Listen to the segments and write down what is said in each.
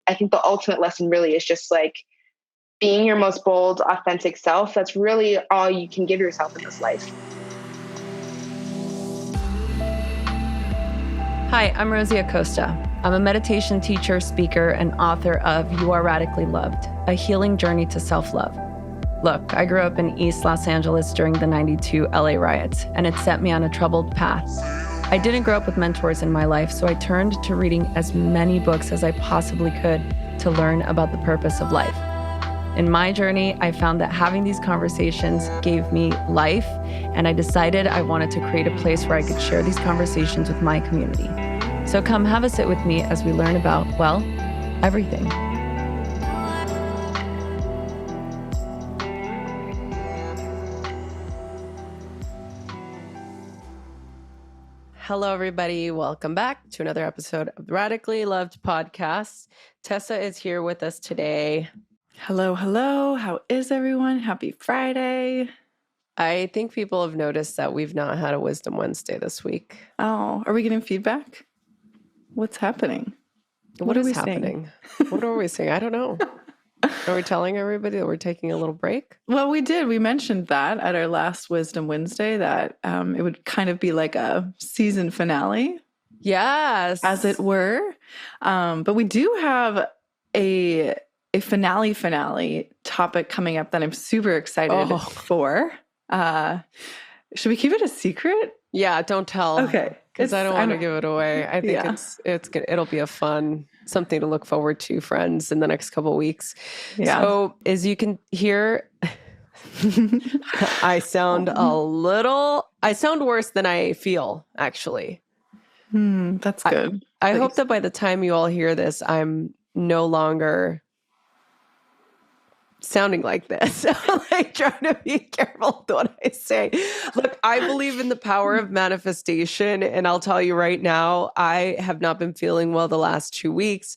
I think the ultimate lesson really is just like being your most bold, authentic self. That's really all you can give yourself in this life. Hi, I'm Rosie Acosta. I'm a meditation teacher, speaker, and author of You Are Radically Loved, a healing journey to self-love. Look, I grew up in East Los Angeles during the '92 LA riots, and it set me on a troubled path. I didn't grow up with mentors in my life, so I turned to reading as many books as I possibly could to learn about the purpose of life. In my journey, I found that having these conversations gave me life, and I decided I wanted to create a place where I could share these conversations with my community. So come have a sit with me as we learn about, well, everything. Hello, everybody. Welcome back to another episode of the Radically Loved podcast. Tessa is here with us today. Hello, hello. How is everyone? Happy Friday. I think people have noticed that we've not had a Wisdom Wednesday this week. Oh, are we getting feedback? What's happening? What is happening? What are we saying? I don't know. Are we telling everybody that we're taking a little break? Well, we did. We mentioned that at our last Wisdom Wednesday, that it would kind of be like a season finale. Yes. As it were. But we do have a finale topic coming up that I'm super excited for. Should we keep it a secret? Yeah, don't tell. Okay. Because I don't want to give it away. I think it's good. It'll be a fun something to look forward to, friends, in the next couple of weeks. Yeah. So as you can hear, I sound worse than I feel, actually. That's good. I hope that by the time you all hear this, I'm no longer sounding like this. I'm like trying to be careful with what I say. Look, I believe in the power of manifestation, and I'll tell you right now, I have not been feeling well the last 2 weeks.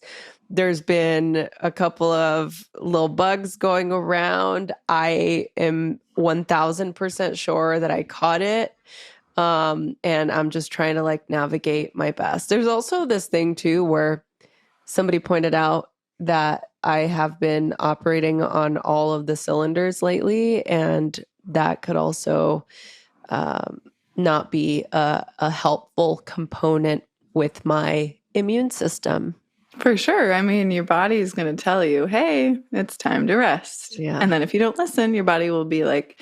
There's been a couple of little bugs going around. I am 1000% sure that I caught it. And I'm just trying to navigate my best. There's also this thing too, where somebody pointed out that I have been operating on all of the cylinders lately, and that could also not be a helpful component with my immune system. For sure. I mean, your body is going to tell you, hey, it's time to rest. Yeah. And then if you don't listen, your body will be like,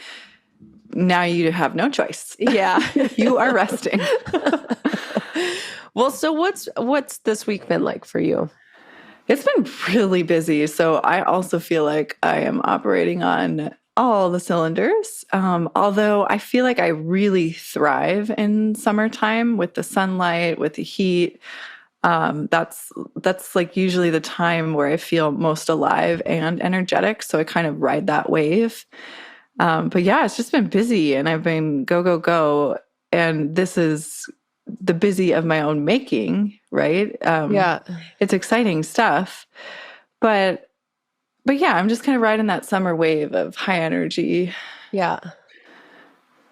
now you have no choice. Yeah. You are resting. Well, so what's this week been like for you? It's been really busy. So I also feel like I am operating on all the cylinders. Although I feel like I really thrive in summertime with the sunlight, with the heat. That's like usually the time where I feel most alive and energetic. So I kind of ride that wave. But yeah, it's just been busy, and I've been go, go, go. And this is the busy of my own making, right? Yeah. It's exciting stuff. But yeah, I'm just kind of riding that summer wave of high energy. Yeah.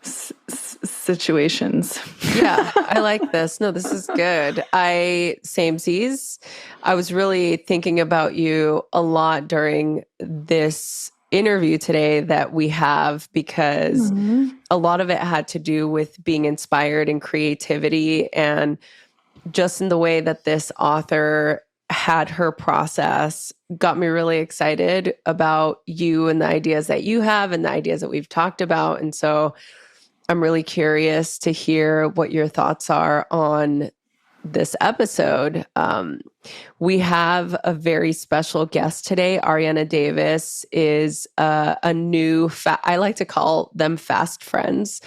Situations. Yeah, I like this. No, this is good. Samesies. I was really thinking about you a lot during this interview today that we have, because a lot of it had to do with being inspired and creativity, and just in the way that this author had her process got me really excited about you and the ideas that you have and the ideas that we've talked about. And so I'm really curious to hear what your thoughts are on this episode. We have a very special guest today. Arianna Davis is a new, I like to call them fast friends.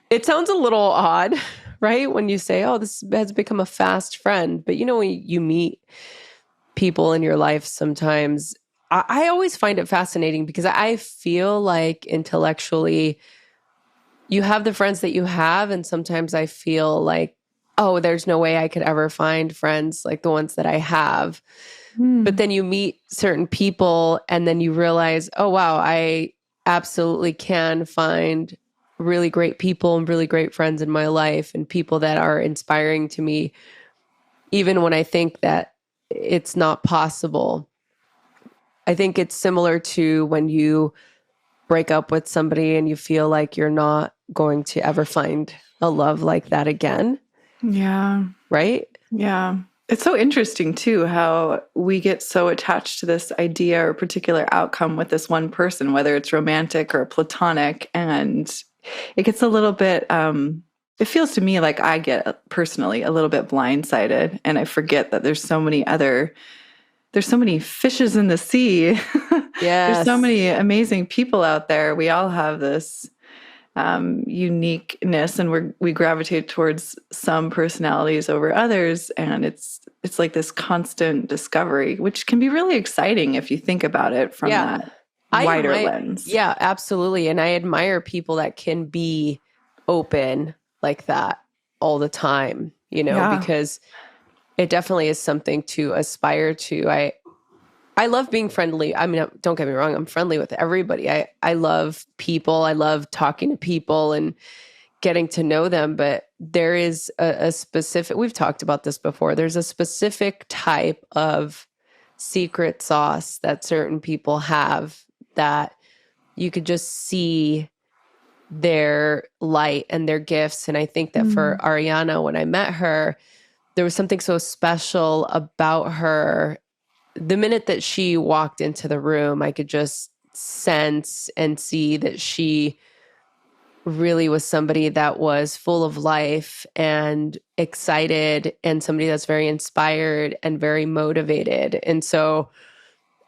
It sounds a little odd, right? When you say, oh, this has become a fast friend. But when you meet people in your life, sometimes I always find it fascinating, because I feel like intellectually you have the friends that you have. And sometimes I feel like, oh, there's no way I could ever find friends like the ones that I have. But then you meet certain people and then you realize, oh, wow, I absolutely can find really great people and really great friends in my life, and people that are inspiring to me, even when I think that it's not possible. I think it's similar to when you break up with somebody and you feel like you're not going to ever find a love like that again. Yeah. Right? Yeah. It's so interesting too how we get so attached to this idea or particular outcome with this one person, whether it's romantic or platonic, and it gets a little bit it feels to me like I get personally a little bit blindsided, and I forget that there's so many fishes in the sea. There's so Yes. many amazing people out there. We all have this uniqueness, and we gravitate towards some personalities over others, and it's like this constant discovery, which can be really exciting if you think about it from that wider lens. Yeah, absolutely. And I admire people that can be open like that all the time, because it definitely is something to aspire to. I love being friendly. I mean, don't get me wrong, I'm friendly with everybody. I love people. I love talking to people and getting to know them. But there is a specific, we've talked about this before, there's a specific type of secret sauce that certain people have that you could just see their light and their gifts. And I think that for Arianna, when I met her, there was something so special about her. The minute that she walked into the room, I could just sense and see that she really was somebody that was full of life and excited, and somebody that's very inspired and very motivated. And so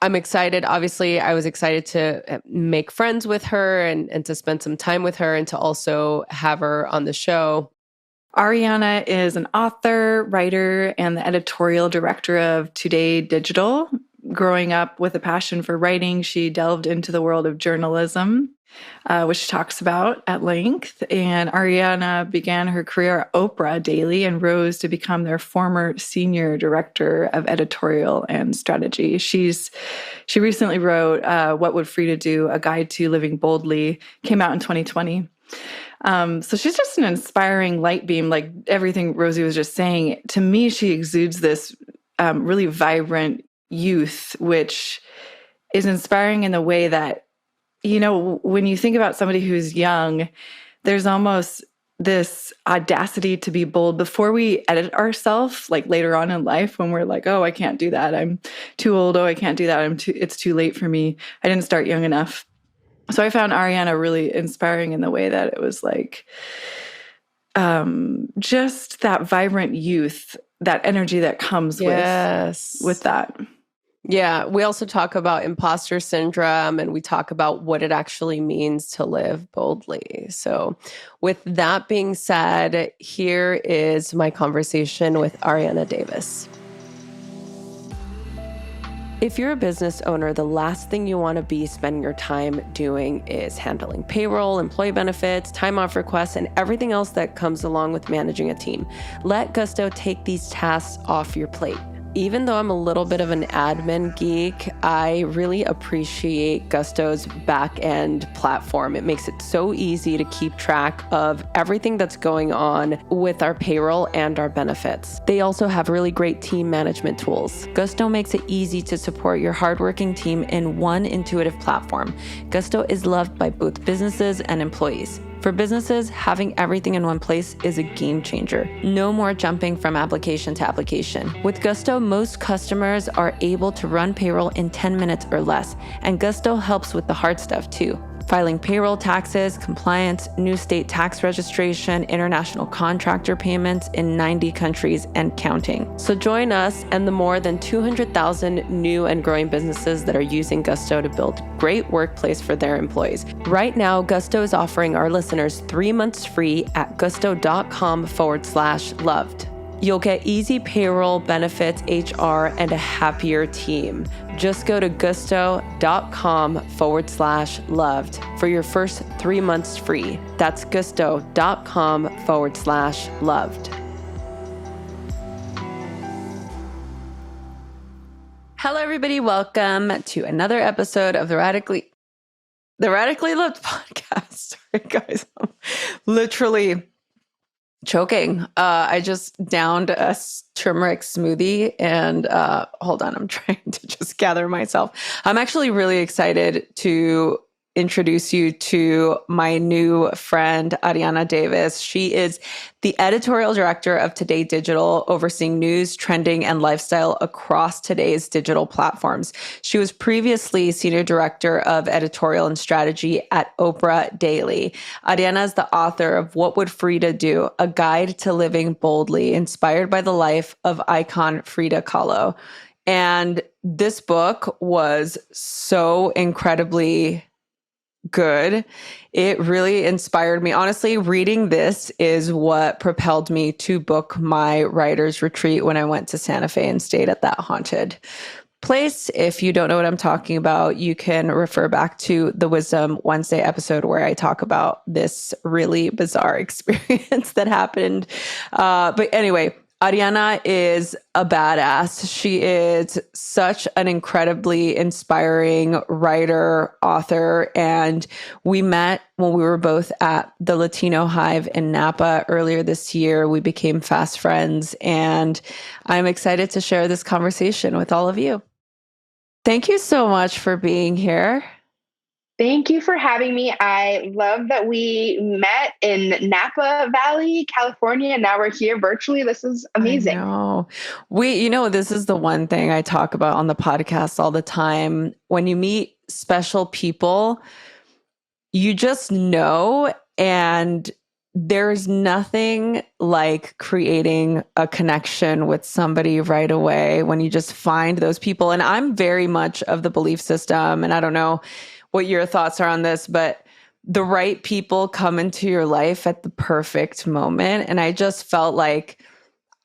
I'm excited. Obviously, I was excited to make friends with her and to spend some time with her and to also have her on the show. Arianna is an author, writer, and the editorial director of Today Digital. Growing up with a passion for writing, she delved into the world of journalism, which she talks about at length. And Arianna began her career at Oprah Daily and rose to become their former senior director of editorial and strategy. She recently wrote What Would Frida Do? A Guide to Living Boldly, came out in 2020. So she's just an inspiring light beam, like everything Rosie was just saying. To me, she exudes this really vibrant youth, which is inspiring in the way that, when you think about somebody who's young, there's almost this audacity to be bold before we edit ourselves, like later on in life when we're like, oh, I can't do that. I'm too old. Oh, I can't do that. It's too late for me. I didn't start young enough. So I found Arianna really inspiring in the way that it was like just that vibrant youth, that energy that comes with that. Yeah. We also talk about imposter syndrome, and we talk about what it actually means to live boldly. So with that being said, here is my conversation with Arianna Davis. If you're a business owner, the last thing you want to be spending your time doing is handling payroll, employee benefits, time off requests, and everything else that comes along with managing a team. Let Gusto take these tasks off your plate. Even though I'm a little bit of an admin geek, I really appreciate Gusto's back-end platform. It makes it so easy to keep track of everything that's going on with our payroll and our benefits. They also have really great team management tools. Gusto makes it easy to support your hardworking team in one intuitive platform. Gusto is loved by both businesses and employees. For businesses, having everything in one place is a game changer. No more jumping from application to application. With Gusto, most customers are able to run payroll in 10 minutes or less, and Gusto helps with the hard stuff too. Filing payroll, taxes, compliance, new state tax registration, international contractor payments in 90 countries and counting. So join us and the more than 200,000 new and growing businesses that are using Gusto to build a great workplace for their employees. Right now, Gusto is offering our listeners 3 months free at gusto.com/loved. You'll get easy payroll, benefits, HR, and a happier team. Just go to gusto.com/loved for your first 3 months free. That's gusto.com/loved. Hello, everybody. Welcome to another episode of the Radically Loved podcast. Sorry, guys. I'm literally Choking. I just downed a turmeric smoothie and hold on, I'm trying to just gather myself. I'm actually really excited to introduce you to my new friend, Arianna Davis. She is the editorial director of Today Digital, overseeing news, trending, and lifestyle across today's digital platforms. She was previously senior director of editorial and strategy at Oprah Daily. Arianna is the author of What Would Frida Do? A Guide to Living Boldly, inspired by the life of icon Frida Kahlo. And this book was so incredibly good. It really inspired me. Honestly, reading this is what propelled me to book my writer's retreat when I went to Santa Fe and stayed at that haunted place. If you don't know what I'm talking about, you can refer back to the Wisdom Wednesday episode where I talk about this really bizarre experience that happened. But anyway, Arianna is a badass. She is such an incredibly inspiring writer, author, and we met when we were both at the Latino Hive in Napa earlier this year. We became fast friends, and I'm excited to share this conversation with all of you. Thank you so much for being here. Thank you for having me. I love that we met in Napa Valley, California, and now we're here virtually. This is amazing. I know. This is the one thing I talk about on the podcast all the time. When you meet special people, you just know, and there's nothing like creating a connection with somebody right away when you just find those people. And I'm very much of the belief system, and I don't know what your thoughts are on this, but the right people come into your life at the perfect moment. And I just felt like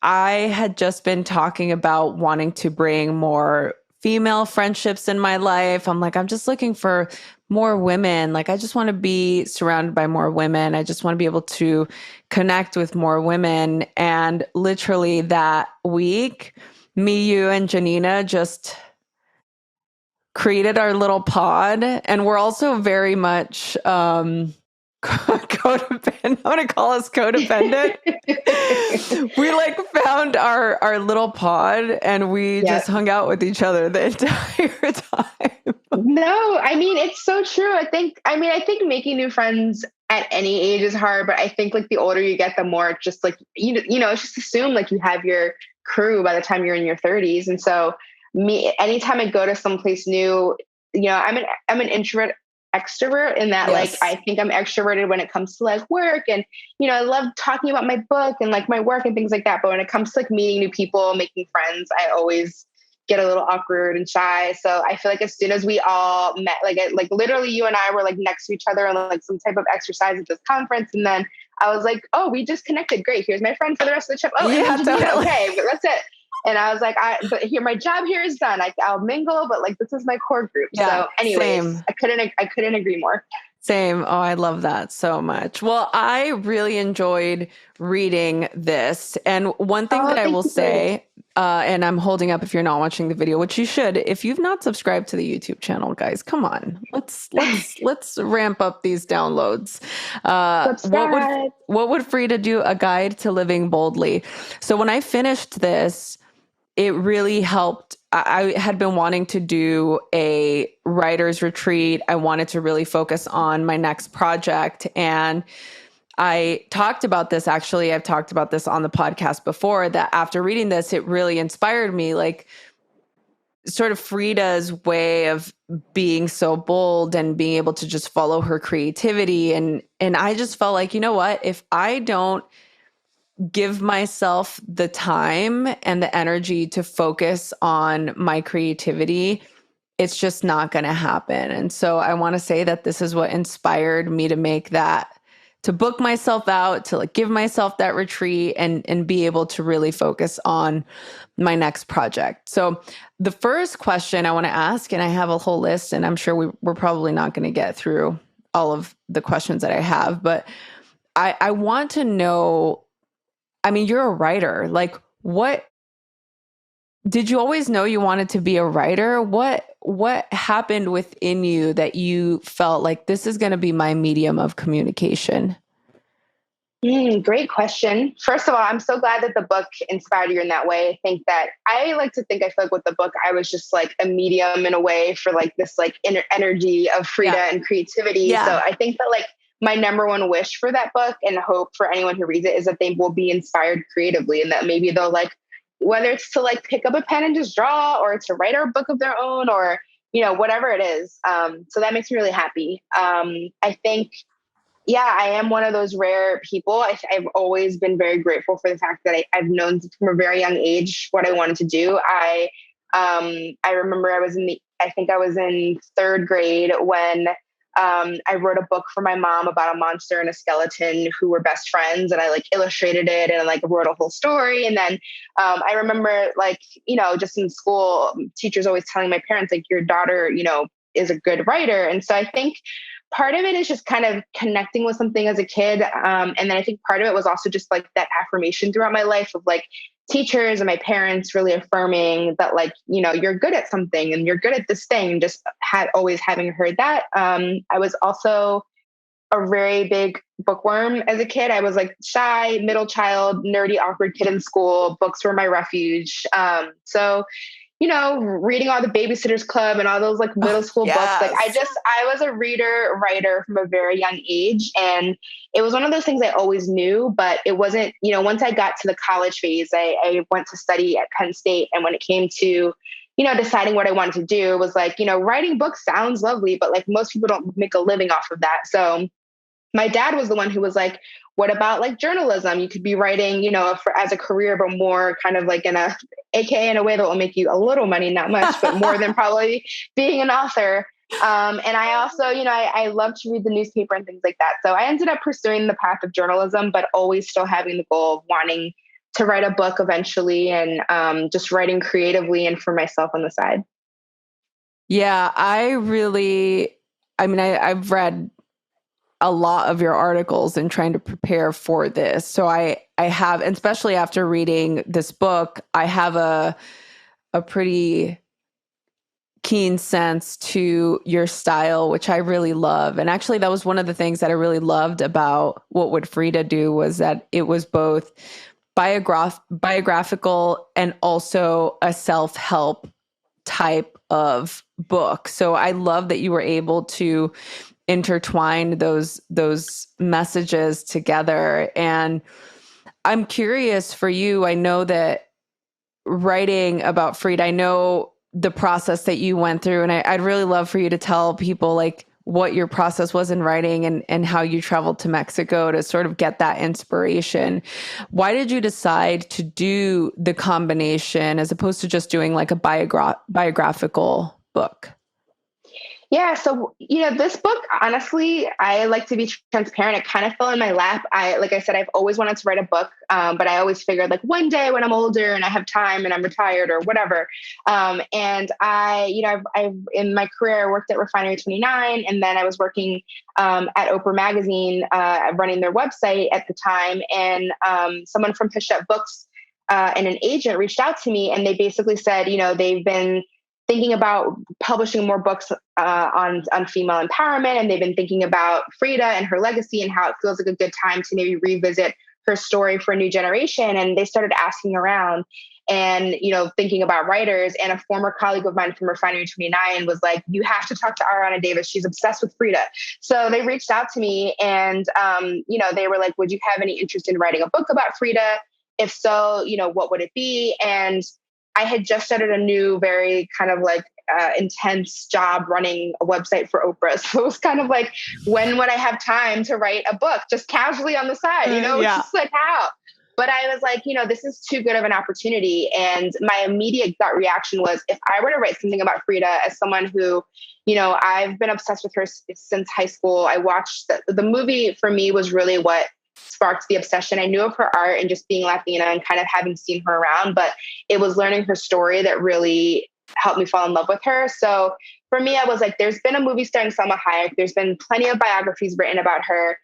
I had just been talking about wanting to bring more female friendships in my life. I'm like, I'm just looking for more women. Like, I just want to be surrounded by more women. I just want to be able to connect with more women. And literally that week, me, you, and Janina just created our little pod. And we're also very much codependent. I'm going to call us codependent. We found our little pod and we just hung out with each other the entire time. No, I mean, it's so true. I think making new friends at any age is hard, but I think the older you get, the more it's just it's just assumed you have your crew by the time you're in your 30s. And so anytime I go to someplace new, I'm an introvert extrovert in that I think I'm extroverted when it comes to work, and I love talking about my book and my work and things like that, but when it comes to meeting new people, making friends, I always get a little awkward and shy. So I feel as soon as we all met, literally you and I were next to each other on some type of exercise at this conference, and then I was like, oh, we just connected, great, here's my friend for the rest of the trip. Oh, yeah, and Janina, okay, but that's it. And I was like, but here, my job here is done. I'll mingle, but this is my core group. Yeah, so anyways, same. I couldn't agree more. Same. Oh, I love that so much. Well, I really enjoyed reading this. And one thing that I will say, and I'm holding up if you're not watching the video, which you should, if you've not subscribed to the YouTube channel, guys, come on, let's ramp up these downloads. What would Frida do? A Guide to Living Boldly. So when I finished this, it really helped. I had been wanting to do a writer's retreat. I wanted to really focus on my next project. And I talked about this, actually, I've talked about this on the podcast before, that after reading this, it really inspired me, sort of Frida's way of being so bold and being able to just follow her creativity. And I just felt like, you know what, if I don't give myself the time and the energy to focus on my creativity, it's just not going to happen. And so I want to say that this is what inspired me to make that, to book myself out, to give myself that retreat and be able to really focus on my next project. So the first question I want to ask, and I have a whole list, and I'm sure we're probably not going to get through all of the questions that I have, but I want to know, I mean, you're a writer. What did you always know you wanted to be a writer? What happened within you that you felt like this is going to be my medium of communication? Great question. First of all, I'm so glad that the book inspired you in that way. I think that I like to think I feel like with the book, I was just like a medium in a way for like this like inner energy of Frida Yeah. and creativity. So Yeah. I think that like my number one wish for that book and hope for anyone who reads it is that they will be inspired creatively and that maybe they'll like, whether it's to like pick up a pen and just draw or to write a book of their own or, whatever it is. So that makes me really happy. I think yeah, I am one of those rare people. I've always been very grateful for the fact that I've known from a very young age what I wanted to do. I remember I think I was in third grade when I wrote a book for my mom about a monster and a skeleton who were best friends, and I like illustrated it and like wrote a whole story. And then I remember like just in school, teachers always telling my parents like your daughter is a good writer, and so I think part of it is just kind of connecting with something as a kid. And then I think part of it was also just like that affirmation throughout my life of like teachers and my parents really affirming that like, you're good at something and you're good at this thing. Just had always having heard that. I was also a very big bookworm as a kid. I was like shy, middle child, nerdy, awkward kid in school. Books were my refuge. So reading all the Babysitters Club and all those like middle school books. Like Yes. I was a reader, writer from a very young age. And it was one of those things I always knew, but it wasn't, once I got to the college phase, I went to study at Penn State. And when it came to, deciding what I wanted to do, it was like, writing books sounds lovely, but like most people don't make a living off of that. So my dad was the one who was like, what about like journalism? You could be writing, as a career, but more kind of like AKA in a way that will make you a little money, not much, but more than probably being an author. And I also, I love to read the newspaper and things like that. So I ended up pursuing the path of journalism, but always still having the goal of wanting to write a book eventually and just writing creatively and for myself on the side. Yeah, I've read a lot of your articles and trying to prepare for this. So I have, and especially after reading this book, I have a pretty keen sense to your style, which I really love. And actually that was one of the things that I really loved about What Would Frida Do was that it was both biographical and also a self-help type of book. So I love that you were able to intertwine those messages together. And I'm curious for you, I know that writing about Frida, I know the process that you went through, and I'd really love for you to tell people like what your process was in writing and how you traveled to Mexico to sort of get that inspiration. Why did you decide to do the combination as opposed to just doing like a biographical book? Yeah. So, this book, honestly, I like to be transparent. It kind of fell in my lap. Like I said, I've always wanted to write a book, but I always figured like one day when I'm older and I have time and I'm retired or whatever. And I've in my career, I worked at Refinery 29 and then I was working at Oprah Magazine, running their website at the time. And someone from Hachette Books and an agent reached out to me and they basically said, they've been thinking about publishing more books on female empowerment, and they've been thinking about Frida and her legacy and how it feels like a good time to maybe revisit her story for a new generation. And they started asking around and thinking about writers. And a former colleague of mine from Refinery 29 was like, "You have to talk to Arianna Davis. She's obsessed with Frida." So they reached out to me, and they were like, "Would you have any interest in writing a book about Frida? If so, what would it be?" And I had just started a new, very kind of like intense job running a website for Oprah. So it was kind of like, when would I have time to write a book just casually on the side? It's just like how. But I was like, this is too good of an opportunity. And my immediate gut reaction was, if I were to write something about Frida as someone who, I've been obsessed with her since high school. I watched the movie for me was really what sparked the obsession. I knew of her art and just being Latina and kind of having seen her around, but it was learning her story that really helped me fall in love with her. So for me, I was like, there's been a movie starring Salma Hayek. There's been plenty of biographies written about her.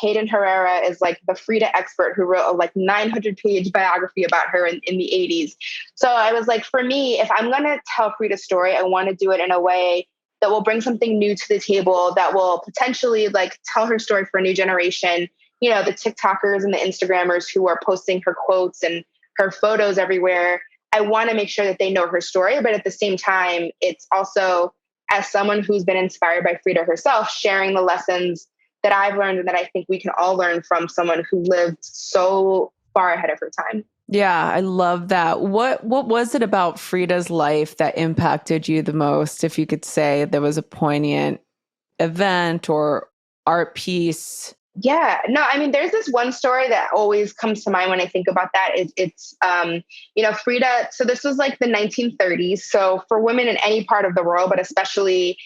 Hayden Herrera is like the Frida expert who wrote a like 900-page biography about her in the 80s. So I was like, for me, if I'm going to tell Frida's story, I want to do it in a way that will bring something new to the table, that will potentially like tell her story for a new generation the TikTokers and the Instagrammers who are posting her quotes and her photos everywhere. I want to make sure that they know her story, but at the same time, it's also, as someone who's been inspired by Frida herself, sharing the lessons that I've learned and that I think we can all learn from someone who lived so far ahead of her time. Yeah, I love that. What was it about Frida's life that impacted you the most? If you could say there was a poignant event or art piece. Yeah, no, I mean, there's this one story that always comes to mind when I think about that. It's Frida. So this was like the 1930s. So for women in any part of the world, but especially,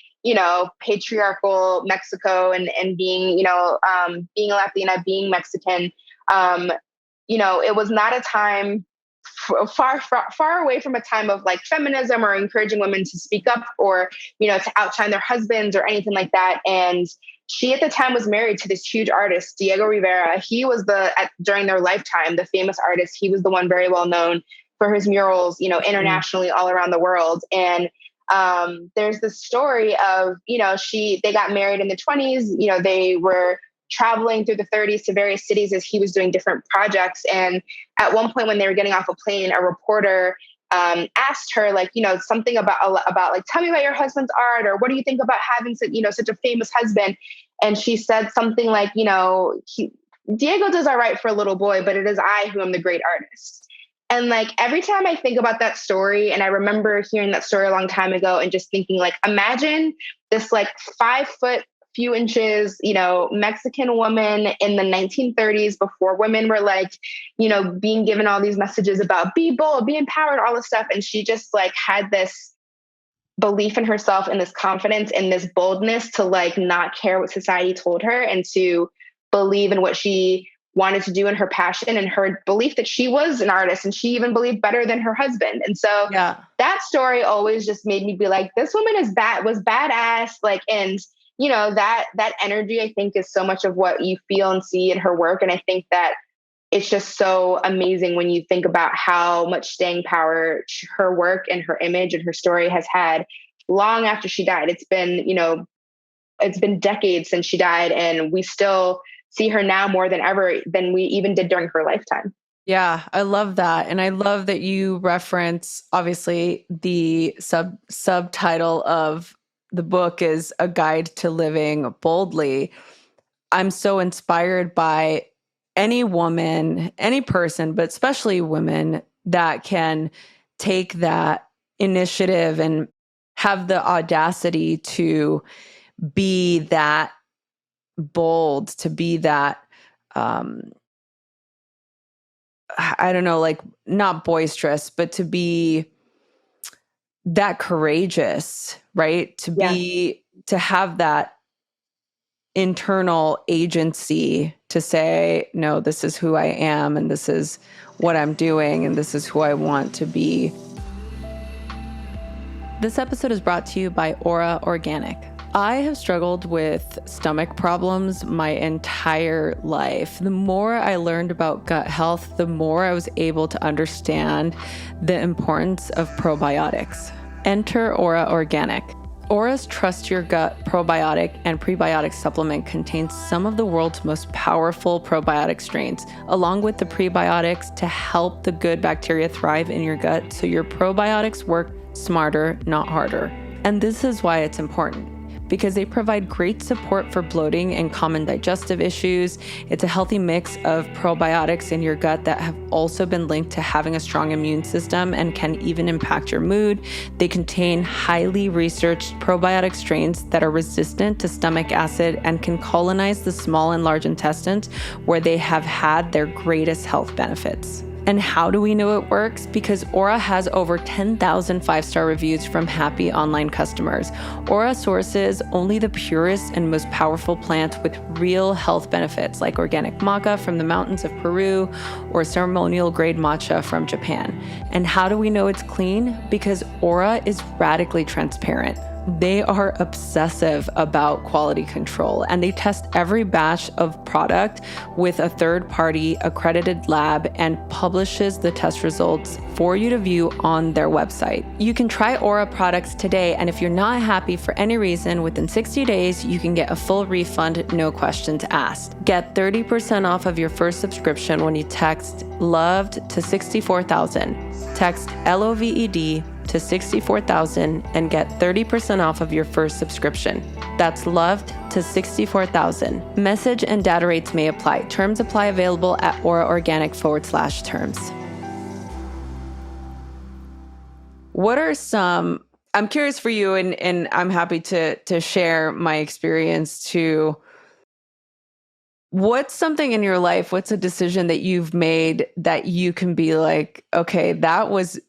patriarchal Mexico and being, being a Latina, being Mexican, it was not a time far away from a time of like feminism or encouraging women to speak up or, to outshine their husbands or anything like that. And she at the time was married to this huge artist, Diego Rivera. He was during their lifetime, the famous artist. He was the one very well known for his murals, internationally all around the world. And there's this story of, they got married in the 20s, they were traveling through the 30s to various cities as he was doing different projects. And at one point when they were getting off a plane, a reporter asked her, like, something about like, tell me about your husband's art, or what do you think about having such a famous husband? And she said something like, Diego does all right for a little boy, but it is I who am the great artist. And like, every time I think about that story, and I remember hearing that story a long time ago and just thinking like, imagine this like 5 foot, few inches, Mexican woman in the 1930s before women were like, being given all these messages about be bold, be empowered, all this stuff. And she just like had this belief in herself and this confidence and this boldness to like not care what society told her and to believe in what she wanted to do and her passion and her belief that she was an artist, and she even believed better than her husband. And so that story always just made me be like, this woman was badass. Like, and that energy, I think, is so much of what you feel and see in her work. And I think that it's just so amazing when you think about how much staying power her work and her image and her story has had long after she died. It's been decades since she died, and we still see her now more than ever than we even did during her lifetime. Yeah, I love that. And I love that you reference, obviously, the subtitle of the book is A Guide to Living Boldly. I'm so inspired by any woman, any person, but especially women that can take that initiative and have the audacity to be that bold, to be that, I don't know, like not boisterous, but to be that courageous, right? To have that internal agency to say, no, this is who I am, and this is what I'm doing, and this is who I want to be. This episode is brought to you by Ora Organic. I have struggled with stomach problems my entire life. The more I learned about gut health, the more I was able to understand the importance of probiotics. Enter Ora Organic. Ora's Trust Your Gut probiotic and prebiotic supplement contains some of the world's most powerful probiotic strains, along with the prebiotics to help the good bacteria thrive in your gut so your probiotics work smarter, not harder. And this is why it's important, because they provide great support for bloating and common digestive issues. It's a healthy mix of probiotics in your gut that have also been linked to having a strong immune system and can even impact your mood. They contain highly researched probiotic strains that are resistant to stomach acid and can colonize the small and large intestines, where they have had their greatest health benefits. And how do we know it works? Because Ora has over 10,000 5-star reviews from happy online customers. Ora sources only the purest and most powerful plants with real health benefits, like organic maca from the mountains of Peru or ceremonial grade matcha from Japan. And how do we know it's clean? Because Ora is radically transparent. they are obsessive about quality control, and they test every batch of product with a third-party accredited lab and publishes the test results for you to view on their website. You can try Ora products today, and if you're not happy for any reason, within 60 days, you can get a full refund, no questions asked. Get 30% off of your first subscription when you text LOVED to 64,000. Text LOVED to 64,000 and get 30% off of your first subscription. That's LOVED to 64,000. Message and data rates may apply. Terms apply. Available at Ora Organic /terms. What are some, I'm curious for you, and I'm happy to share my experience too. What's something in your life, what's a decision that you've made that you can be like, okay, that was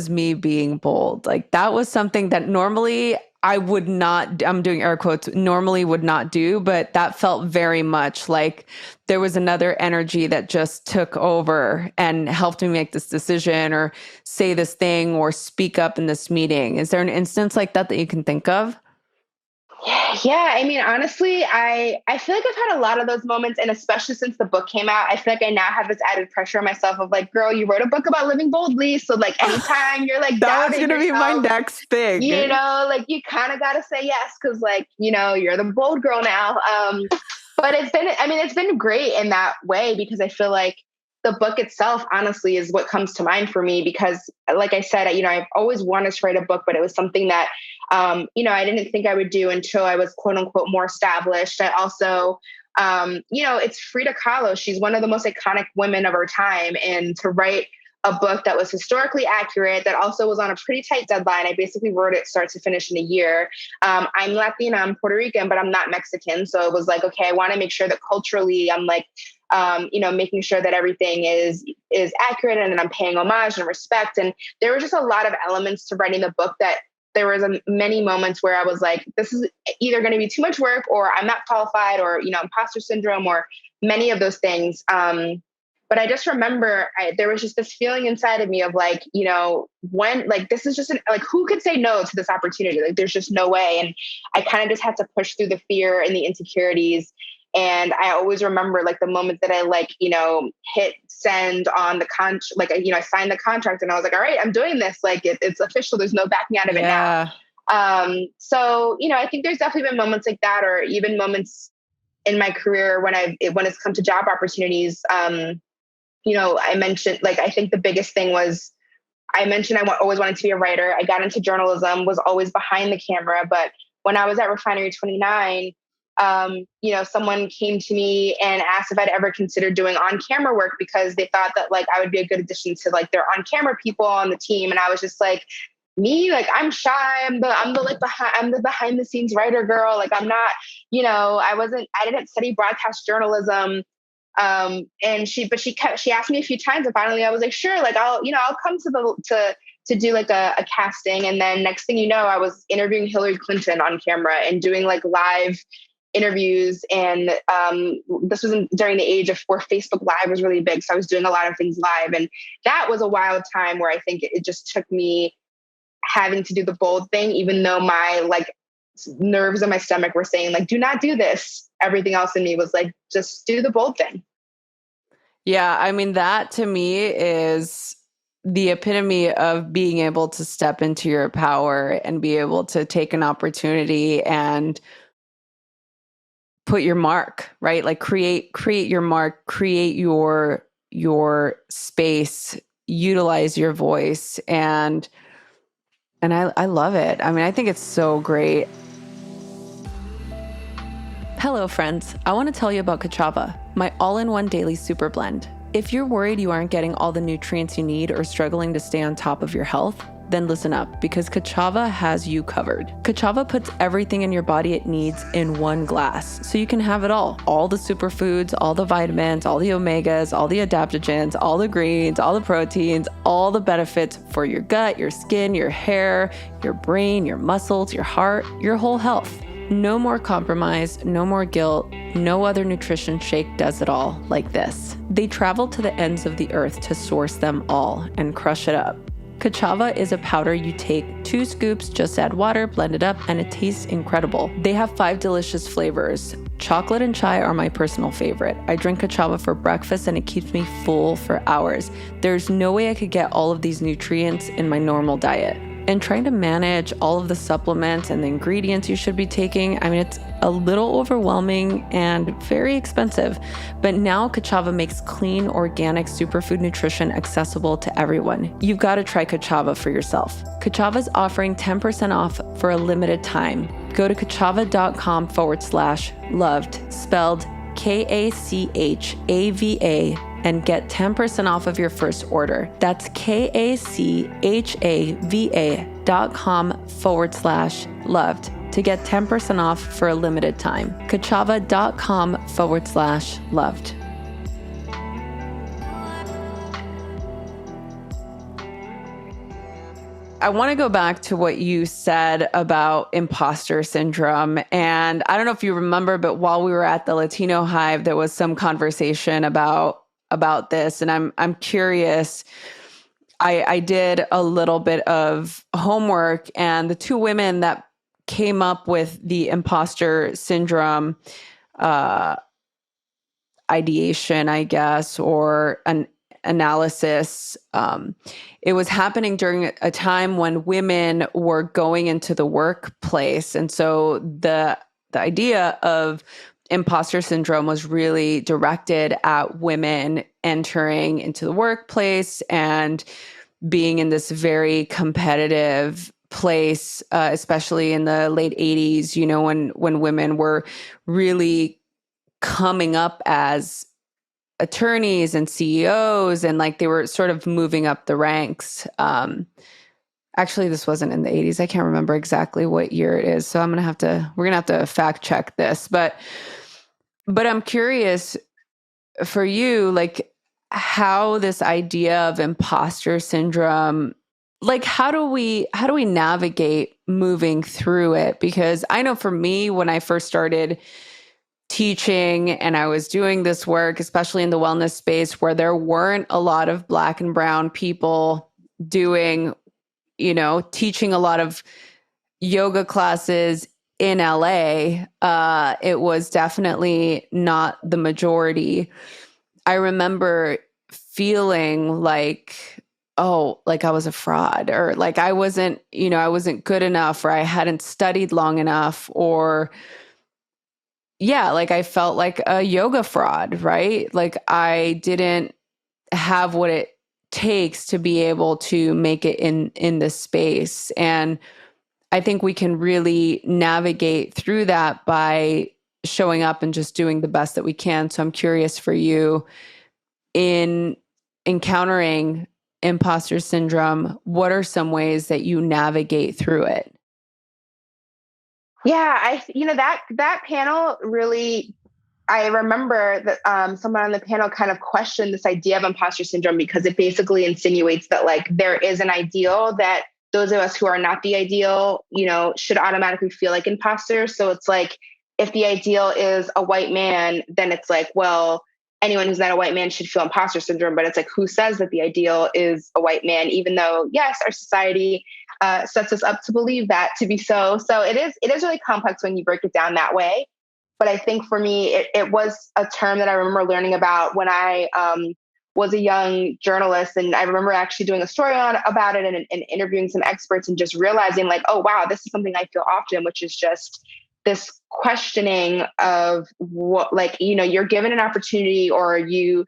me being bold. Like that was something that normally I would not, I'm doing air quotes, normally would not do, but that felt very much like there was another energy that just took over and helped me make this decision or say this thing or speak up in this meeting. Is there an instance like that you can think of? Yeah, I mean, honestly, I feel like I've had a lot of those moments, and especially since the book came out, I feel like I now have this added pressure on myself of like, girl, you wrote a book about living boldly, so like anytime you're like that was gonna yourself, be my next thing. You know, like you kind of got to say yes because like you're the bold girl now. But it's been great in that way because I feel like the book itself, honestly, is what comes to mind for me because, like I said, I've always wanted to write a book, but it was something that, I didn't think I would do until I was quote unquote more established. I also, it's Frida Kahlo. She's one of the most iconic women of our time. And to write a book that was historically accurate, that also was on a pretty tight deadline. I basically wrote it start to finish in a year. I'm Latina, I'm Puerto Rican, but I'm not Mexican. So it was like, okay, I want to make sure that culturally I'm like, making sure that everything is accurate and that I'm paying homage and respect. And there were just a lot of elements to writing the book that there was many moments where I was like, this is either going to be too much work or I'm not qualified or, imposter syndrome or many of those things. But I just remember there was just this feeling inside of me of like, when like, this is just like, who could say no to this opportunity? Like, there's just no way. And I kind of just had to push through the fear and the insecurities. And I always remember like the moment that I hit send on the I signed the contract and I was like, all right, I'm doing this. Like it's official. There's no backing out of it now. So, I think there's definitely been moments like that, or even moments in my career when it's come to job opportunities. I mentioned, I think the biggest thing was I mentioned always wanted to be a writer. I got into journalism, was always behind the camera. But when I was at Refinery 29, someone came to me and asked if I'd ever considered doing on-camera work because they thought that I would be a good addition to their on-camera people on the team. And I was just like, me, I'm shy. I'm the behind the scenes writer girl. I'm not, I didn't study broadcast journalism. And she asked me a few times and finally I was like, sure. I'll come to do a casting. And then next thing you know, I was interviewing Hillary Clinton on camera and doing live interviews. And this was during the age where Facebook Live was really big. So I was doing a lot of things live. And that was a wild time where I think it just took me having to do the bold thing, even though my nerves in my stomach were saying do not do this. Everything else in me was just do the bold thing. Yeah. I mean, that to me is the epitome of being able to step into your power and be able to take an opportunity and put your mark, right? Create your mark, create your space, utilize your voice. And I love it. I mean, I think it's so great. Hello, friends. I want to tell you about Kachava, my all-in-one daily super blend. If you're worried you aren't getting all the nutrients you need or struggling to stay on top of your health, then listen up, because Kachava has you covered. Kachava puts everything in your body it needs in one glass, so you can have it all. All the superfoods, all the vitamins, all the omegas, all the adaptogens, all the greens, all the proteins, all the benefits for your gut, your skin, your hair, your brain, your muscles, your heart, your whole health. No more compromise, no more guilt. No other nutrition shake does it all like this. They travel to the ends of the earth to source them all and crush it up. Kachava is a powder you take 2 scoops, just add water, blend it up, and it tastes incredible. They have 5 delicious flavors. Chocolate and chai are my personal favorite. I drink Kachava for breakfast and it keeps me full for hours. There's no way I could get all of these nutrients in my normal diet. And trying to manage all of the supplements and the ingredients you should be taking, I mean, it's a little overwhelming and very expensive. But now Kachava makes clean, organic superfood nutrition accessible to everyone. You've got to try Kachava for yourself. Kachava's offering 10% off for a limited time. Go to kachava.com/loved, spelled KACHAVA, and get 10% off of your first order. That's KACHAVA.com/loved to get 10% off for a limited time. Kachava.com/loved. I want to go back to what you said about imposter syndrome. And I don't know if you remember, but while we were at the Latino Hive, there was some conversation about this. And I'm curious. I did a little bit of homework, and the 2 women that came up with the imposter syndrome ideation, I guess, or an analysis. It was happening during a time when women were going into the workplace. And so the idea of imposter syndrome was really directed at women entering into the workplace and being in this very competitive place, especially in the late 80s, you know, when women were really coming up as attorneys and CEOs, and like they were sort of moving up the ranks. Actually, this wasn't in the 80s. I can't remember exactly what year it is. So we're going to have to fact check this, but I'm curious for you, like how this idea of imposter syndrome, like how do we navigate moving through it? Because I know for me, when I first started teaching and I was doing this work, especially in the wellness space where there weren't a lot of Black and brown people doing, you know, teaching a lot of yoga classes in LA, it was definitely not the majority. I remember feeling like, oh, like I was a fraud, or like I wasn't good enough, or I hadn't studied long enough, or yeah, like I felt like a yoga fraud, right? Like I didn't have what it takes to be able to make it in this space. And I think we can really navigate through that by showing up and just doing the best that we can. So I'm curious for you, in encountering imposter syndrome, what are some ways that you navigate through it? Yeah, that panel really, I remember that someone on the panel kind of questioned this idea of imposter syndrome because it basically insinuates that like there is an ideal that those of us who are not the ideal, you know, should automatically feel like imposters. So it's like, if the ideal is a white man, then it's like, well, anyone who's not a white man should feel imposter syndrome. But it's like, who says that the ideal is a white man? Even though, yes, our society sets us up to believe that to be so. So it is really complex when you break it down that way. But I think for me, it was a term that I remember learning about when I was a young journalist. And I remember actually doing a story about it and interviewing some experts and just realizing like, oh, wow, this is something I feel often, which is just this questioning of what, like, you know, you're given an opportunity or you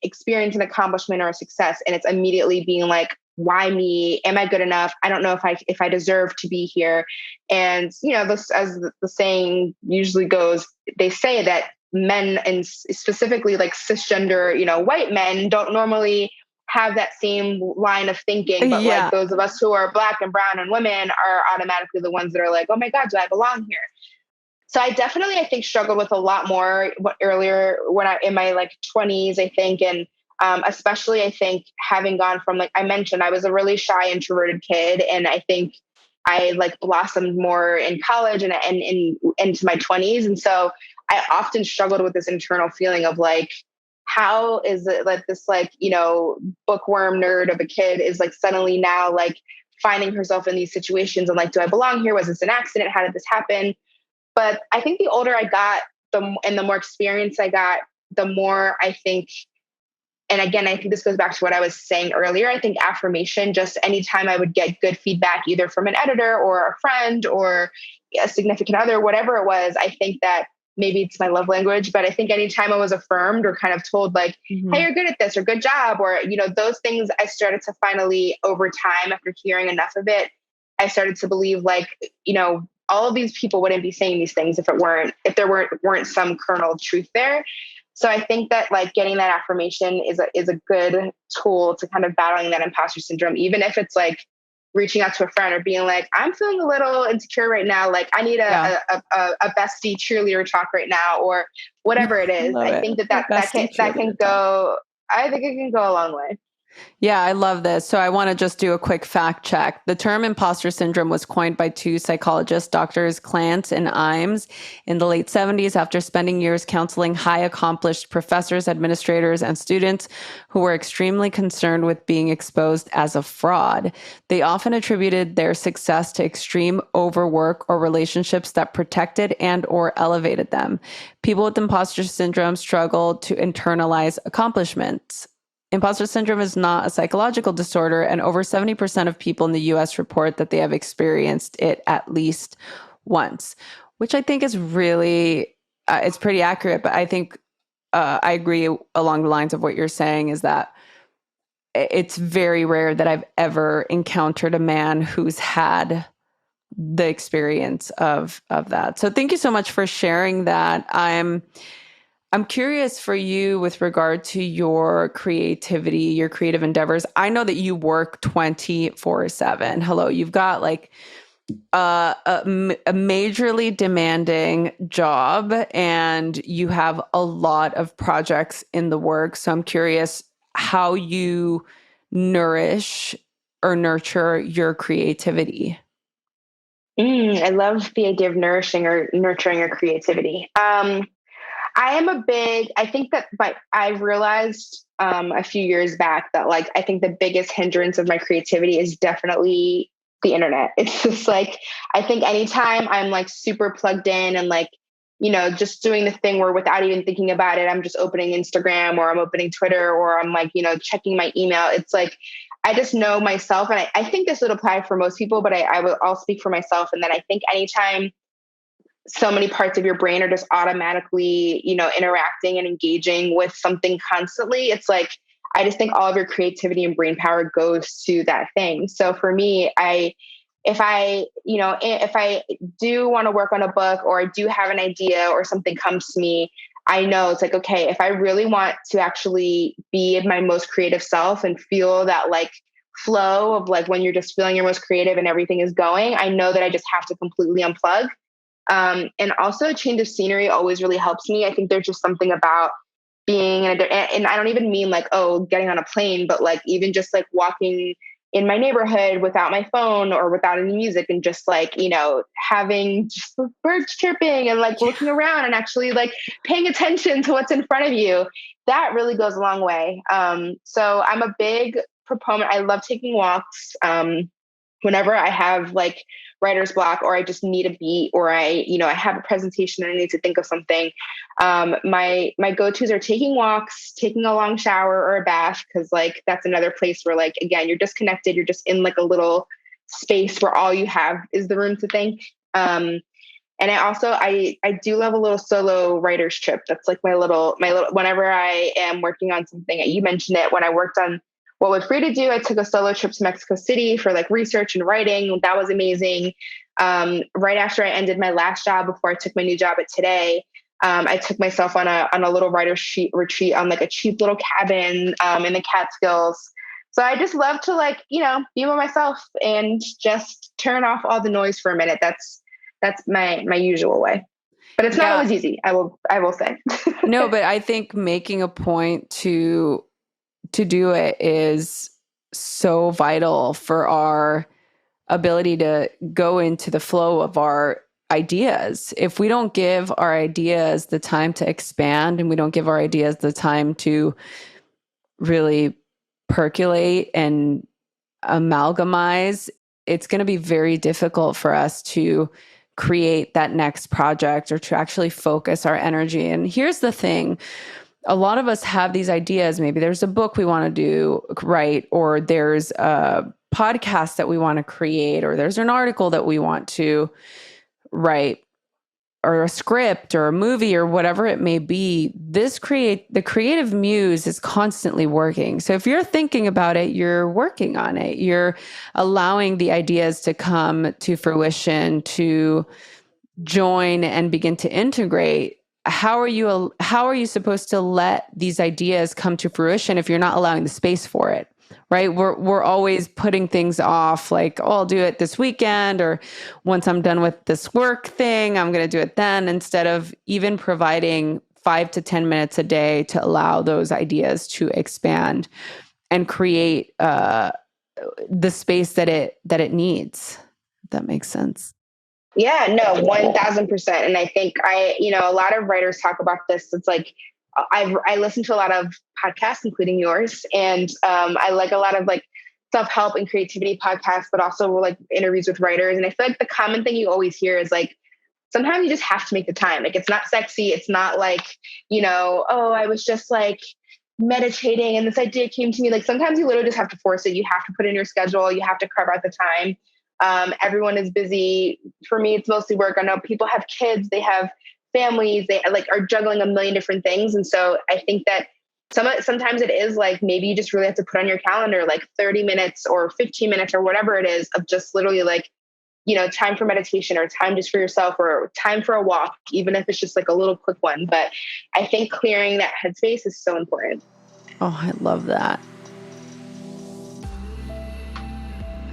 experience an accomplishment or a success, and it's immediately being like, why me? Am I good enough? I don't know if I deserve to be here. And, you know, this, as the saying usually goes, they say that men, and specifically like cisgender, you know, white men don't normally have that same line of thinking, but like those of us who are Black and brown and women are automatically the ones that are like, oh my God, do I belong here? So I definitely, I think, struggled with a lot more earlier when in my like 20s, I think. And especially, I think, having gone from, like I mentioned, I was a really shy, introverted kid. And I think I like blossomed more in college and into my 20s. And so I often struggled with this internal feeling of like, how is it like this, like, bookworm nerd of a kid is like suddenly now like finding herself in these situations and like, do I belong here? Was this an accident? How did this happen? But I think the older I got, and the more experience I got, the more I think, and again, I think this goes back to what I was saying earlier. I think affirmation, just anytime I would get good feedback, either from an editor or a friend or a significant other, whatever it was, I think that maybe it's my love language, but I think anytime I was affirmed or kind of told like, hey, you're good at this, or good job, or, those things, I started to finally, over time, after hearing enough of it, I started to believe like, all of these people wouldn't be saying these things if there weren't some kernel of truth there. So I think that like getting that affirmation is a good tool to kind of battling that imposter syndrome, even if it's like reaching out to a friend or being like, I'm feeling a little insecure right now. Like I need a bestie cheerleader talk right now, or whatever it is. I think that can go, I think it can go a long way. Yeah, I love this. So I want to just do a quick fact check. The term imposter syndrome was coined by two psychologists, Doctors Clance and Imes, in the late 70s after spending years counseling high accomplished professors, administrators, and students who were extremely concerned with being exposed as a fraud. They often attributed their success to extreme overwork or relationships that protected and or elevated them. People with imposter syndrome struggle to internalize accomplishments. Imposter syndrome is not a psychological disorder, and over 70% of people in the US report that they have experienced it at least once, which I think is really, it's pretty accurate. But I think I agree along the lines of what you're saying is that it's very rare that I've ever encountered a man who's had the experience of that. So thank you so much for sharing that. I'm curious for you with regard to your creativity, your creative endeavors. I know that you work 24/7. Hello, you've got like a majorly demanding job and you have a lot of projects in the works. So I'm curious how you nourish or nurture your creativity. I love the idea of nourishing or nurturing your creativity. I think that, but I realized a few years back that like, I think the biggest hindrance of my creativity is definitely the internet. It's just like, I think anytime I'm like super plugged in and like, just doing the thing where without even thinking about it, I'm just opening Instagram or I'm opening Twitter or I'm like, checking my email. It's like, I just know myself. And I think this would apply for most people, but I'll speak for myself. And then I think anytime so many parts of your brain are just automatically, interacting and engaging with something constantly, it's like, I just think all of your creativity and brain power goes to that thing. So for me, if I do want to work on a book or I do have an idea or something comes to me, I know it's like, okay, if I really want to actually be in my most creative self and feel that like flow of like when you're just feeling your most creative and everything is going, I know that I just have to completely unplug. And also a change of scenery always really helps me. I think there's just something about being and I don't even mean like, getting on a plane, but like even just like walking in my neighborhood without my phone or without any music and just like, having just the birds chirping and like looking around and actually like paying attention to what's in front of you. That really goes a long way. So I'm a big proponent. I love taking walks. Whenever I have like writer's block or I just need a beat or I have a presentation and I need to think of something, my go-tos are taking walks, taking a long shower or a bath, because like that's another place where like, again, you're disconnected, you're just in like a little space where all you have is the room to think. And I do love a little solo writer's trip. That's like my little, whenever I am working on something, you mentioned it, when I worked on What Would Frida Do? I took a solo trip to Mexico City for like research and writing. That was amazing. Right after I ended my last job, before I took my new job at Today, I took myself on a little writer's retreat on like a cheap little cabin in the Catskills. So I just love to like, be by myself and just turn off all the noise for a minute. That's my usual way. But it's not always easy, I will say. No, but I think making a point to do it is so vital for our ability to go into the flow of our ideas. If we don't give our ideas the time to expand and we don't give our ideas the time to really percolate and amalgamize, it's going to be very difficult for us to create that next project or to actually focus our energy. And here's the thing. A lot of us have these ideas. Maybe there's a book we want to do, write, or there's a podcast that we want to create, or there's an article that we want to write, or a script or a movie or whatever it may be. The creative muse is constantly working. So if you're thinking about it, you're working on it. You're allowing the ideas to come to fruition, to join and begin to integrate. How are you supposed to let these ideas come to fruition if you're not allowing the space for it? Right? We're always putting things off, like, oh, I'll do it this weekend, or once I'm done with this work thing, I'm going to do it then, instead of even providing 5 to 10 minutes a day to allow those ideas to expand and create the space that it needs. If that makes sense. Yeah, no, 1000%. And I think a lot of writers talk about this. It's like, I listen to a lot of podcasts, including yours. And I like a lot of like self-help and creativity podcasts, but also like interviews with writers. And I feel like the common thing you always hear is like, sometimes you just have to make the time. Like, it's not sexy. It's not like, oh, I was just like meditating and this idea came to me. Like, sometimes you literally just have to force it. You have to put in your schedule. You have to carve out the time. Everyone is busy. For me, it's mostly work. I know people have kids, they have families, they like are juggling a million different things. And so I think that sometimes it is like, maybe you just really have to put on your calendar, like 30 minutes or 15 minutes or whatever it is, of just literally like, time for meditation, or time just for yourself, or time for a walk, even if it's just like a little quick one. But I think clearing that headspace is so important. Oh, I love that.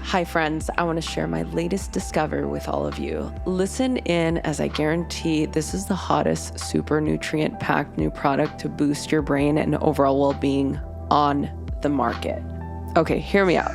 Hi, friends. I want to share my latest discovery with all of you. Listen in, as I guarantee this is the hottest, super nutrient-packed new product to boost your brain and overall well-being on the market. Okay, hear me out.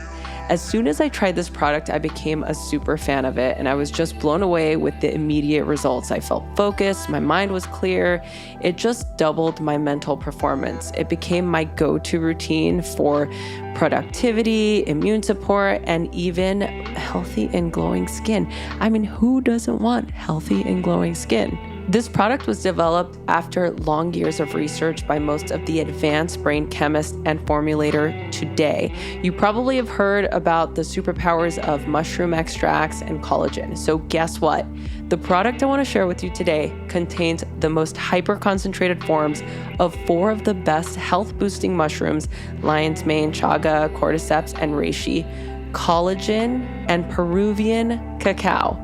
As soon as I tried this product, I became a super fan of it, and I was just blown away with the immediate results. I felt focused, my mind was clear. It just doubled my mental performance. It became my go-to routine for productivity, immune support, and even healthy and glowing skin. I mean, who doesn't want healthy and glowing skin? This product was developed after long years of research by most of the advanced brain chemists and formulator today. You probably have heard about the superpowers of mushroom extracts and collagen. So guess what? The product I want to share with you today contains the most hyper-concentrated forms of 4 of the best health-boosting mushrooms: lion's mane, chaga, cordyceps, and reishi, collagen, and Peruvian cacao.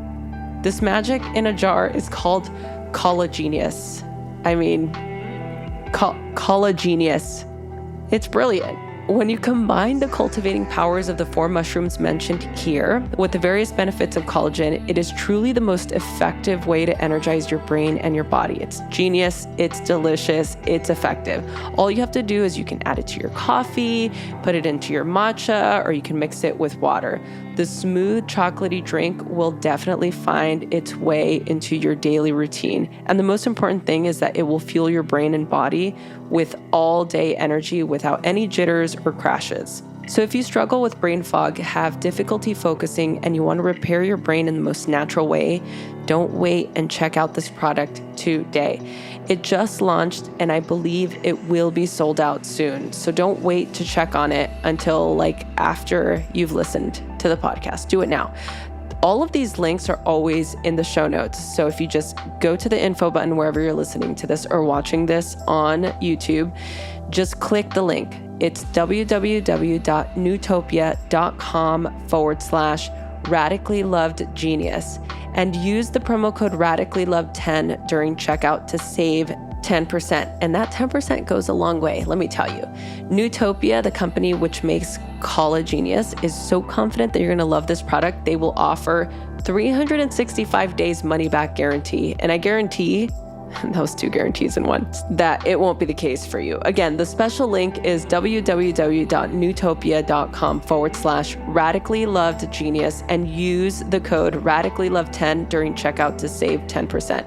This magic in a jar is called Collagenius. I mean, Collagenius. It's brilliant. When you combine the cultivating powers of the 4 mushrooms mentioned here with the various benefits of collagen, it is truly the most effective way to energize your brain and your body. It's genius, it's delicious, it's effective. All you have to do is you can add it to your coffee, put it into your matcha, or you can mix it with water. The smooth, chocolatey drink will definitely find its way into your daily routine. And the most important thing is that it will fuel your brain and body with all-day energy without any jitters or crashes. So if you struggle with brain fog, have difficulty focusing, and you want to repair your brain in the most natural way, don't wait and check out this product today. It just launched, and I believe it will be sold out soon. So don't wait to check on it until after you've listened to the podcast. Do it now. All of these links are always in the show notes. So if you just go to the info button wherever you're listening to this or watching this on YouTube, just click the link. It's www.newtopia.com/radicallylovedgenius and use the promo code radicallyloved10 during checkout to save 10%. And that 10% goes a long way, let me tell you. Newtopia, the company which makes Collagenius, is so confident that you're going to love this product, they will offer 365 days money back guarantee. And I guarantee those two guarantees in one, that it won't be the case for you. Again, the special link is www.newtopia.com/radically loved genius and use the code radicallylove10 during checkout to save 10%.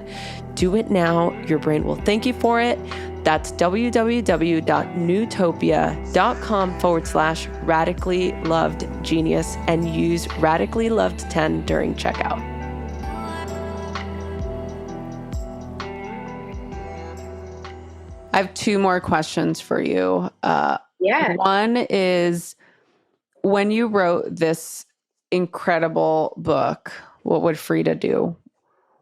Do it now. Your brain will thank you for it. That's www.newtopia.com/radically loved genius and use radically loved 10 during checkout. I have two more questions for you. One is, when you wrote this incredible book, What Would Frida Do?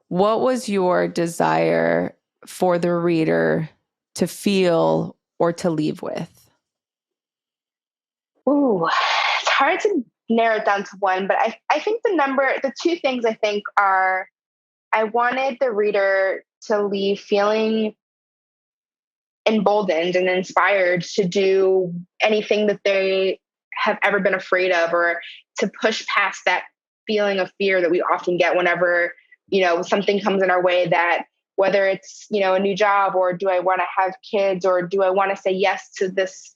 What was your desire for the reader to feel or to leave with? Ooh, it's hard to narrow it down to one, but I think the two things I think are, I wanted the reader to leave feeling emboldened and inspired to do anything that they have ever been afraid of, or to push past that feeling of fear that we often get whenever, something comes in our way, that whether it's, a new job, or do I want to have kids, or do I want to say yes to this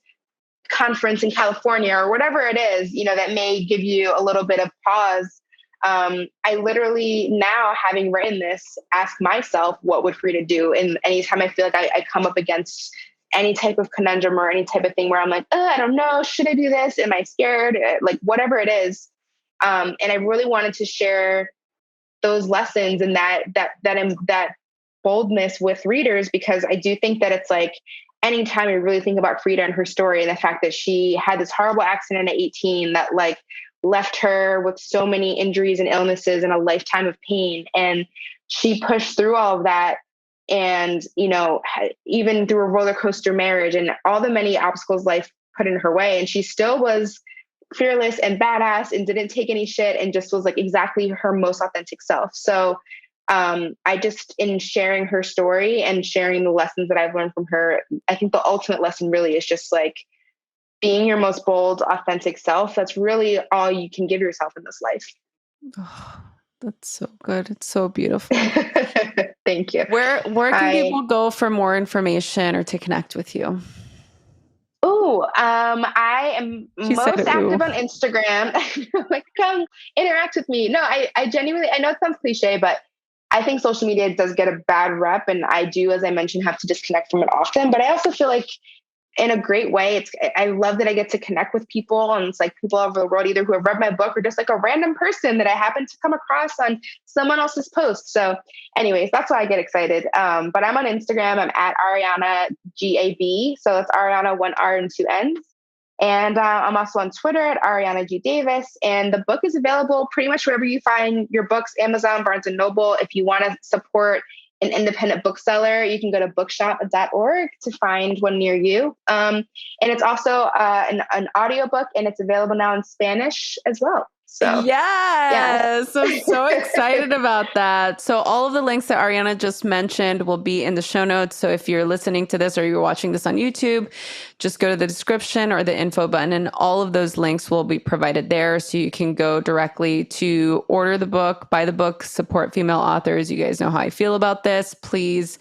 conference in California, or whatever it is, that may give you a little bit of pause. I literally now, having written this, ask myself, what would Frida do? And anytime I feel like I come up against any type of conundrum or any type of thing where I'm like, I don't know, should I do this? Am I scared? Like, whatever it is. And I really wanted to share those lessons and that boldness with readers, because I do think that it's like, anytime you really think about Frida and her story, and the fact that she had this horrible accident at 18 that like left her with so many injuries and illnesses and a lifetime of pain. And she pushed through all of that. And, even through a roller coaster marriage and all the many obstacles life put in her way. And she still was fearless and badass and didn't take any shit, and just was like exactly her most authentic self. So I just, in sharing her story and sharing the lessons that I've learned from her, I think the ultimate lesson really is just like being your most bold, authentic self. That's really all you can give yourself in this life. Oh, that's so good. It's so beautiful. Thank you. Where can people go for more information or to connect with you? I am most active on Instagram. Like, come interact with me. No, I genuinely, I know it sounds cliche, but I think social media does get a bad rep, and I do, as I mentioned, have to disconnect from it often. But I also feel like, in a great way, I love that I get to connect with people, and it's like people all over the world, either who have read my book or just like a random person that I happen to come across on someone else's post. So anyways, that's why I get excited. But I'm on Instagram. I'm at Arianna GAB. So it's Arianna, 1 R and 2 N's. And I'm also on Twitter at Arianna G. Davis. And the book is available pretty much wherever you find your books, Amazon, Barnes & Noble. If you want to support an independent bookseller, you can go to bookshop.org to find one near you. And it's also an audiobook, and it's available now in Spanish as well. So yes, yeah. I'm so excited about that. So all of the links that Arianna just mentioned will be in the show notes. So if you're listening to this or you're watching this on YouTube, just go to the description or the info button, and all of those links will be provided there. So you can go directly to order the book, buy the book, support female authors. You guys know how I feel about this. Please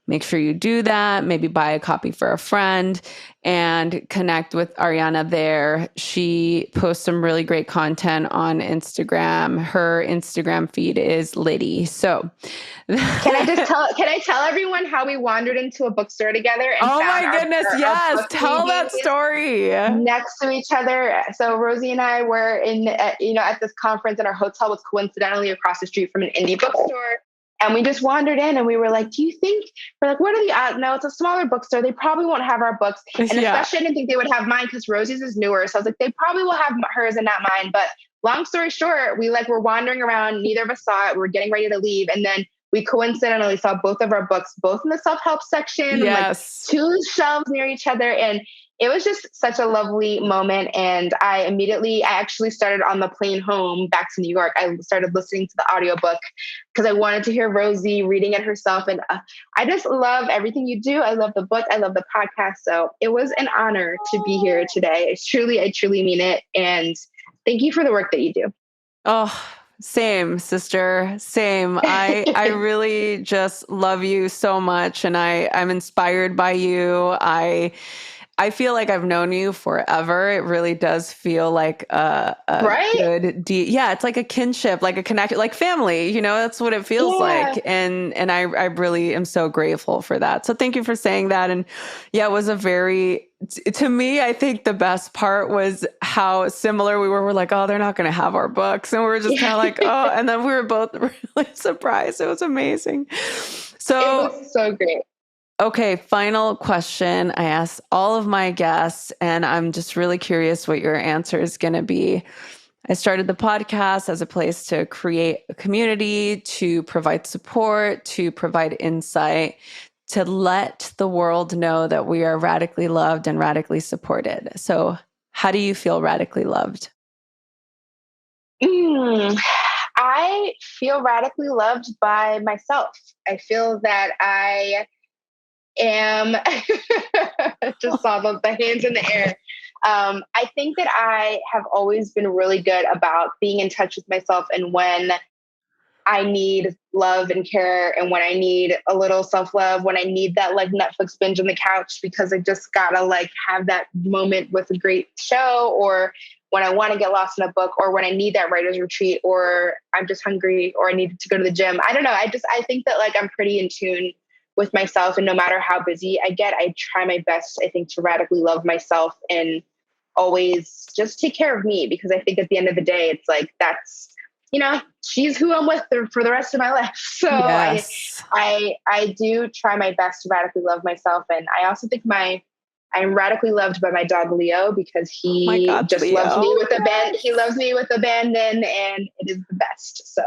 make sure you do that. Maybe buy a copy for a friend and connect with Arianna there. She posts some really great content on Instagram. Her Instagram feed is Liddy. So can I tell everyone how we wandered into a bookstore together? And oh my goodness. Yes. Tell that story. Next to each other. So Rosie and I were at this conference, and our hotel was coincidentally across the street from an indie bookstore. And we just wandered in, and we were like, we're like, what are the odds? No, it's a smaller bookstore. They probably won't have our books. And especially I didn't think they would have mine, because Rosie's is newer. So I was like, they probably will have hers and not mine. But long story short, we were wandering around. Neither of us saw it. We were getting ready to leave. And then we coincidentally saw both of our books, both in the self-help section, like 2 shelves near each other. And it was just such a lovely moment. And I actually started on the plane home back to New York. I started listening to the audiobook because I wanted to hear Rosie reading it herself. And I just love everything you do. I love the book. I love the podcast. So it was an honor to be here today. I truly mean it. And thank you for the work that you do. Oh, Same, sister. Same. I really just love you so much, and I'm inspired by you. I feel like I've known you forever. It really does feel like a Right? yeah, it's like a kinship, like a connection, like family, that's what it feels Yeah. like. And I really am so grateful for that. So thank you for saying that. And yeah, it was to me, I think the best part was how similar we were. We're like, oh, they're not going to have our books. And we were just kind of like, oh, and then we were both really surprised. It was amazing. So It was so great. okay, final question. I asked all of my guests, and I'm just really curious what your answer is going to be. I started the podcast as a place to create a community, to provide support, to provide insight, to let the world know that we are radically loved and radically supported. So, how do you feel radically loved? I feel radically loved by myself. I feel that I am just saw the hands in the air. I think that I have always been really good about being in touch with myself, and when I need love and care, and when I need a little self-love, when I need that like Netflix binge on the couch because I just gotta like have that moment with a great show, or when I want to get lost in a book, or when I need that writer's retreat, or I'm just hungry, or I need to go to the gym. I don't know. I think that like I'm pretty in tune with myself, and no matter how busy I get, I try my best, I think, to radically love myself and always just take care of me, because I think at the end of the day, it's like, that's, she's who I'm with for the rest of my life. So Yes. I do try my best to radically love myself. And I also think I'm radically loved by my dog, Leo, because he just Leo. loves me with he loves me with abandon, and it is the best. So.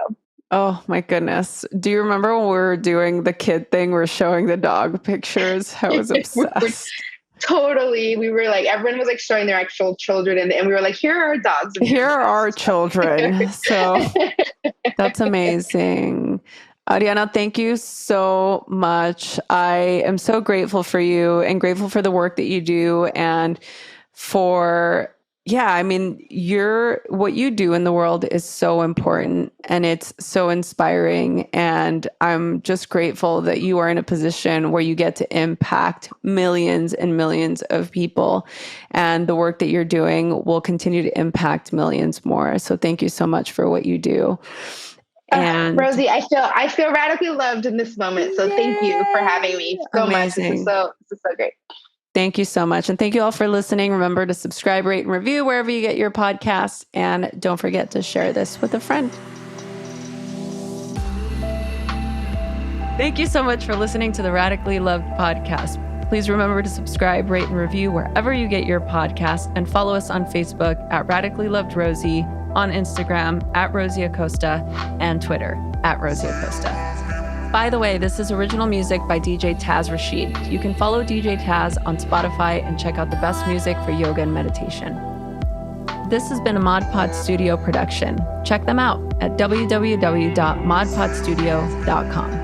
Oh my goodness. Do you remember when we were doing the kid thing? We're showing the dog pictures. I was obsessed. Totally. We were like, everyone was like showing their actual children, and we were like, here are our dogs. Here are our children. So that's amazing. Arianna, thank you so much. I am so grateful for you and grateful for the work that you do, and for what you do in the world is so important, and it's so inspiring. And I'm just grateful that you are in a position where you get to impact millions and millions of people. And the work that you're doing will continue to impact millions more. So thank you so much for what you do. And Rosie, I feel radically loved in this moment. So thank you for having me so much. This is so great. Thank you so much. And thank you all for listening. Remember to subscribe, rate, and review wherever you get your podcasts. And don't forget to share this with a friend. Thank you so much for listening to the Radically Loved podcast. Please remember to subscribe, rate, and review wherever you get your podcasts, and follow us on Facebook at Radically Loved Rosie, on Instagram at Rosie Acosta, and Twitter at Rosie Acosta. By the way, this is original music by DJ Taz Rashid. You can follow DJ Taz on Spotify and check out the best music for yoga and meditation. This has been a Mod Pod Studio production. Check them out at www.modpodstudio.com.